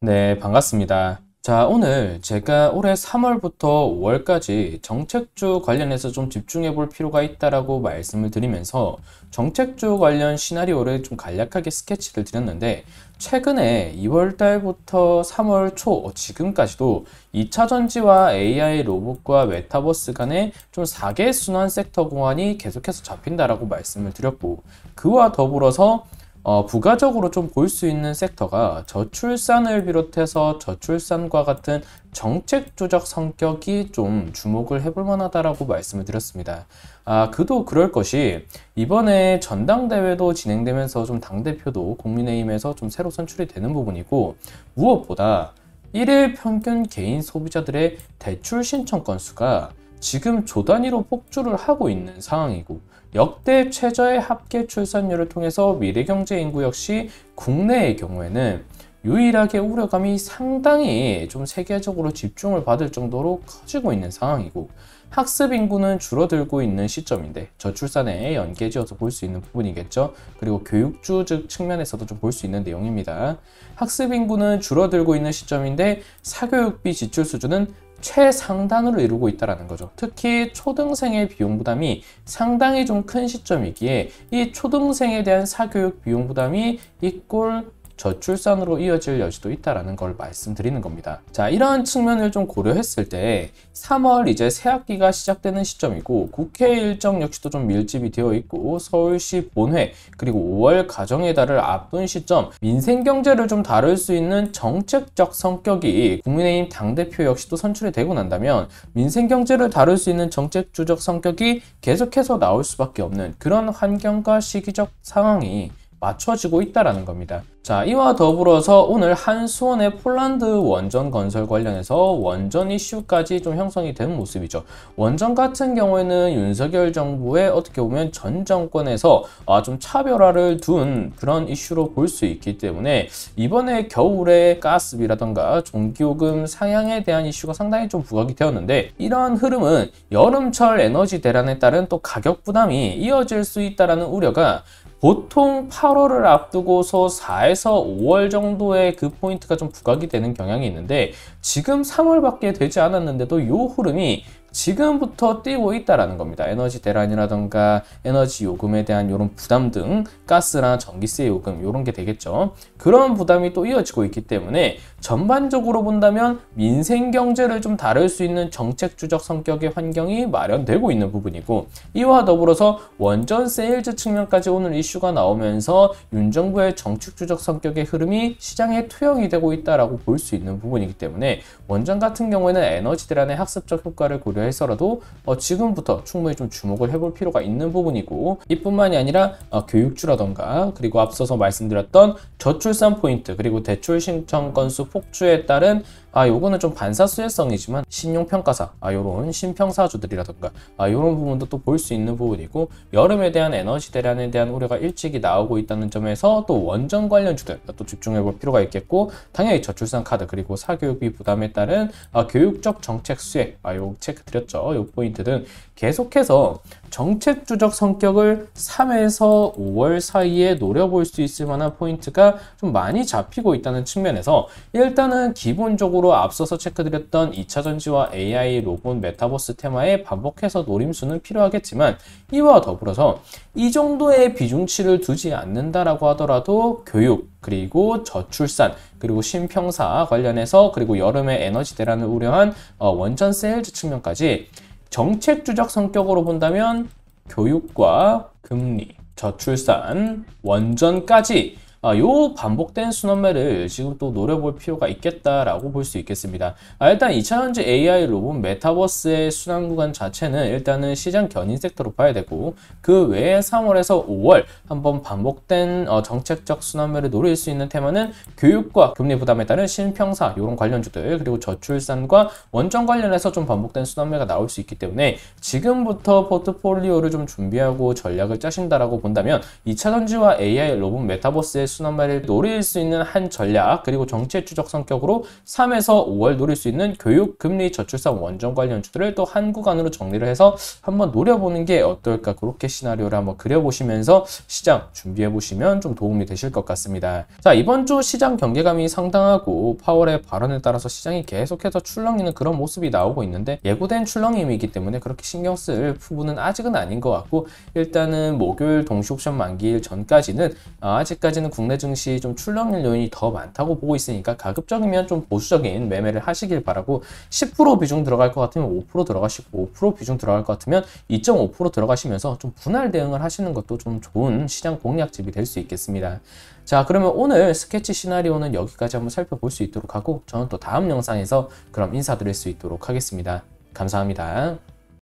네, 반갑습니다. 자, 오늘 제가 올해 3월부터 5월까지 정책주 관련해서 좀 집중해 볼 필요가 있다라고 말씀을 드리면서 정책주 관련 시나리오를 좀 간략하게 스케치를 드렸는데 최근에 2월 달부터 3월 초 지금까지도 2차 전지와 AI 로봇과 메타버스 간의 좀 4개 순환 섹터 공환이 계속해서 잡힌다라고 말씀을 드렸고 그와 더불어서 부가적으로 좀 볼 수 있는 섹터가 저출산을 비롯해서 저출산과 같은 정책주적 성격이 좀 주목을 해볼 만하다라고 말씀을 드렸습니다. 그도 그럴 것이 이번에 전당대회도 진행되면서 좀 당대표도 국민의힘에서 좀 새로 선출이 되는 부분이고 무엇보다 1일 평균 개인 소비자들의 대출 신청 건수가 지금 조 단위로 폭주를 하고 있는 상황이고 역대 최저의 합계 출산율을 통해서 미래경제 인구 역시 국내의 경우에는 유일하게 우려감이 상당히 좀 세계적으로 집중을 받을 정도로 커지고 있는 상황이고 학습 인구는 줄어들고 있는 시점인데 저출산에 연계지어서 볼 수 있는 부분이겠죠. 그리고 교육주 측면에서도 좀 볼 수 있는 내용입니다. 학습 인구는 줄어들고 있는 시점인데 사교육비 지출 수준은 최상단으로 이루고 있다는 거죠. 특히 초등생의 비용 부담이 상당히 좀 큰 시점이기에 이 초등생에 대한 사교육 비용 부담이 이꼴 저출산으로 이어질 여지도 있다는 걸 말씀드리는 겁니다. 자, 이러한 측면을 좀 고려했을 때 3월 이제 새학기가 시작되는 시점이고 국회 일정 역시도 좀 밀집이 되어 있고 서울시 본회 그리고 5월 가정의 달을 앞둔 시점 민생 경제를 좀 다룰 수 있는 정책적 성격이 국민의힘 당대표 역시도 선출이 되고 난다면 민생 경제를 다룰 수 있는 정책주적 성격이 계속해서 나올 수밖에 없는 그런 환경과 시기적 상황이 맞춰지고 있다는 겁니다. 자, 이와 더불어서 오늘 한수원의 폴란드 원전 건설 관련해서 원전 이슈까지 좀 형성이 된 모습이죠. 원전 같은 경우에는 윤석열 정부의 어떻게 보면 전 정권에서 좀 차별화를 둔 그런 이슈로 볼 수 있기 때문에 이번에 겨울에 가스비라던가 전기요금 상향에 대한 이슈가 상당히 좀 부각이 되었는데 이러한 흐름은 여름철 에너지 대란에 따른 또 가격 부담이 이어질 수 있다는 우려가 보통 8월을 앞두고서 4에서 5월 정도의 그 포인트가 좀 부각이 되는 경향이 있는데 지금 3월밖에 되지 않았는데도 이 흐름이 지금부터 뛰고 있다는 겁니다. 에너지 대란이라던가 에너지 요금에 대한 이런 부담 등 가스나 전기세 요금 이런 게 되겠죠. 그런 부담이 또 이어지고 있기 때문에 전반적으로 본다면 민생 경제를 좀 다룰 수 있는 정책주적 성격의 환경이 마련되고 있는 부분이고 이와 더불어서 원전 세일즈 측면까지 오늘 이슈가 나오면서 윤 정부의 정책주적 성격의 흐름이 시장에 투영이 되고 있다라고 볼 수 있는 부분이기 때문에 원전 같은 경우에는 에너지 대란의 학습적 효과를 고려해서라도 지금부터 충분히 좀 주목을 해볼 필요가 있는 부분이고 이뿐만이 아니라 교육주라던가 그리고 앞서서 말씀드렸던 저출산 포인트 그리고 대출 신청 건수 폭주에 따른 요거는 좀 반사수혜성이지만 신용평가사, 요런 신평사주들이라던가 요런 부분도 또 볼 수 있는 부분이고 여름에 대한 에너지 대란에 대한 우려가 일찍이 나오고 있다는 점에서 또 원전 관련주들 또 집중해 볼 필요가 있겠고 당연히 저출산 카드 그리고 사교육비 부담에 따른 교육적 정책 수혜, 요 체크 드렸죠. 요 포인트 등 계속해서 정책주적 성격을 3에서 5월 사이에 노려볼 수 있을 만한 포인트가 좀 많이 잡히고 있다는 측면에서 일단은 기본적으로 앞서서 체크드렸던 2차 전지와 AI, 로봇, 메타버스 테마에 반복해서 노림수는 필요하겠지만 이와 더불어서 이 정도의 비중치를 두지 않는다라고 하더라도 교육, 그리고 저출산, 그리고 신평사 관련해서 그리고 여름에 에너지 대란을 우려한 원전 세일즈 측면까지 정책주적 성격으로 본다면 교육과 금리, 저출산, 원전까지 요 반복된 순환매를 지금 또 노려볼 필요가 있겠다라고 볼 수 있겠습니다. 일단 2차 전지 AI 로봇 메타버스의 순환 구간 자체는 일단은 시장 견인 섹터로 봐야 되고 그 외에 3월에서 5월 한번 반복된 정책적 순환매를 노릴 수 있는 테마는 교육과 금리 부담에 따른 신평사 이런 관련주들 그리고 저출산과 원전 관련해서 좀 반복된 순환매가 나올 수 있기 때문에 지금부터 포트폴리오를 좀 준비하고 전략을 짜신다라고 본다면 2차 전지와 AI 로봇 메타버스의 순환매를 노릴 수 있는 한 전략, 그리고 정체주적 성격으로 3에서 5월 노릴 수 있는 교육, 금리, 저출산, 원전 관련 주들을 또 한 구간으로 정리를 해서 한번 노려보는 게 어떨까, 그렇게 시나리오를 한번 그려보시면서 시장 준비해보시면 좀 도움이 되실 것 같습니다. 자, 이번 주 시장 경계감이 상당하고 파월의 발언에 따라서 시장이 계속해서 출렁이는 그런 모습이 나오고 있는데, 예고된 출렁임이기 때문에 그렇게 신경 쓸 부분은 아직은 아닌 것 같고, 일단은 목요일 동시옵션 만기일 전까지는 아직까지는 국내 증시 좀 출렁일 요인이 더 많다고 보고 있으니까 가급적이면 좀 보수적인 매매를 하시길 바라고, 10% 비중 들어갈 것 같으면 5% 들어가시고 5% 비중 들어갈 것 같으면 2.5% 들어가시면서 좀 분할 대응을 하시는 것도 좀 좋은 시장 공략집이 될 수 있겠습니다. 자, 그러면 오늘 스케치 시나리오는 여기까지 한번 살펴볼 수 있도록 하고, 저는 또 다음 영상에서 그럼 인사드릴 수 있도록 하겠습니다. 감사합니다.